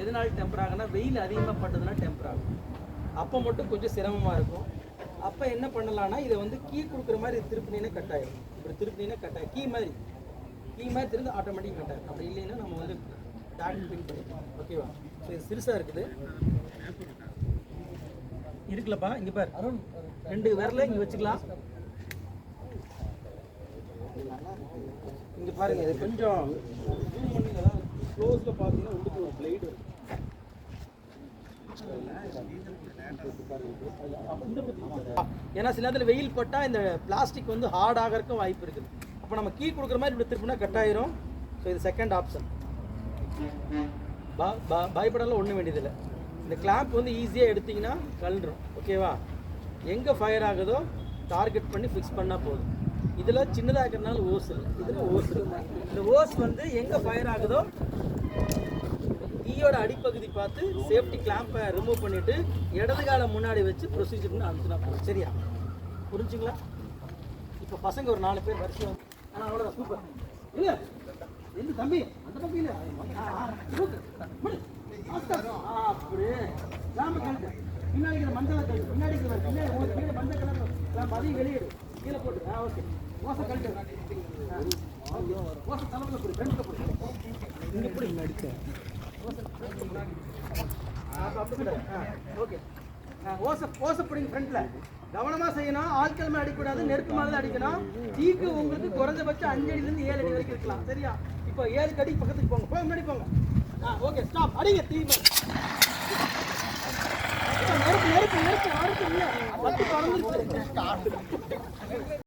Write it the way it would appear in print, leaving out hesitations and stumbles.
எதனால டெம்பர் ஆகுனா வெயில் அதிகமாக பட்டதுன்னா டெம்பர் ஆகும். அப்போ மட்டும் கொஞ்சம் சிரமமாக இருக்கும். அப்போ என்ன பண்ணலான்னா இதை வந்து கீ கொடுக்குற மாதிரி திருப்பினீங்கன்னா கட் ஆகிடும். இப்படி திருப்பினீங்கன்னா கட் ஆகும். கீ மாதிரி திரும்பி ஆட்டோமேட்டிக் கட் ஆகும். அப்படி இல்லைன்னா நம்ம வந்து டாட் பின் பண்ணிக்கலாம். ஓகேவா? ஸோ இது சிறுசாக இருக்குதுல்லப்பா, இங்கே பார் அருண், 2 விரல இங்கே வச்சுக்கலாம். இங்கே பாருங்கள், இது கொஞ்சம் ஜூம் பண்ணி க்ளோஸில் பார்த்தீங்கன்னா உள்ளுக்கு ஒரு பிளேடு இருக்கும். ஏன்னா சில நேரத்தில் வெயில் பட்டால் இந்த பிளாஸ்டிக் வந்து ஹார்ட் ஆகிறதுக்கும் வாய்ப்பு இருக்குது. அப்போ நம்ம கீ கொடுக்குற மாதிரி இப்படி திருப்பினா கட் ஆயிரும். ஸோ இது செகண்ட் ஆப்ஷன். பயப்படலாம் ஒன்றும் வேண்டியதில்லை. இந்த கிளாம்ப் வந்து ஈஸியாக எடுத்திங்கன்னா கலந்துடும். ஓகேவா? எங்கே ஃபயர் ஆகுதோ டார்கெட் பண்ணி ஃபிக்ஸ் பண்ணால் போதும். இதில் சின்னதாக இருக்கிறதுனால ஓஸ் இல்லை, இதில் ஓஸ் இல்லை. இந்த ஓஸ் வந்து எங்கே ஃபயர் ஆகுதோ கீயோட அடிப்பகுதி பார்த்து சேஃப்டி கிளாம்பை ரிமூவ் பண்ணிவிட்டு இடது காலை முன்னாடி வச்சு ப்ரொசீஜர்னு அனுப்பிச்சுனா போதும். சரியா? புரிஞ்சுங்களா? இப்போ பசங்க ஒரு 4 பேர் வரிசையாக ஆனால் அவ்வளோதான். சூப்பர். இல்லை எந்த தம்பி அந்த தம்பி இல்லை அப்படி கிளாம்பை கழுத்து பின்னாடி மஞ்சளை கழுத்து பின்னாடி உங்களுக்கு கீழே மஞ்சள் கலர் கிளாம்பு அதையும் வெளியிடு கீழே போட்டு. ஓகே. ஓசை கழுத்து ஓசை தலைமையில் போடு, ஃப்ரெண்டில் போடு. இங்கே எப்படி அடிக்க ஓகே. ஓசை பிடிங்க ஃப்ரண்ட்டில். கவனமாக செய்யணும். ஆட்கள் மேலே அடிக்கக்கூடாது, நெருப்பு மேலே தான் அடிக்கணும். தீக்கு உங்களுக்கு குறைஞ்சபட்சம் 5 அடியிலேருந்து 7 அடி வரைக்கும் இருக்கலாம். சரியா? இப்போ 7 அடி பக்கத்துக்கு போங்க, முன்னாடி போங்க. Okay, stop. அடிங்க. தீ நெருப்பு இல்லை, பத்து பறந்துருச்சு.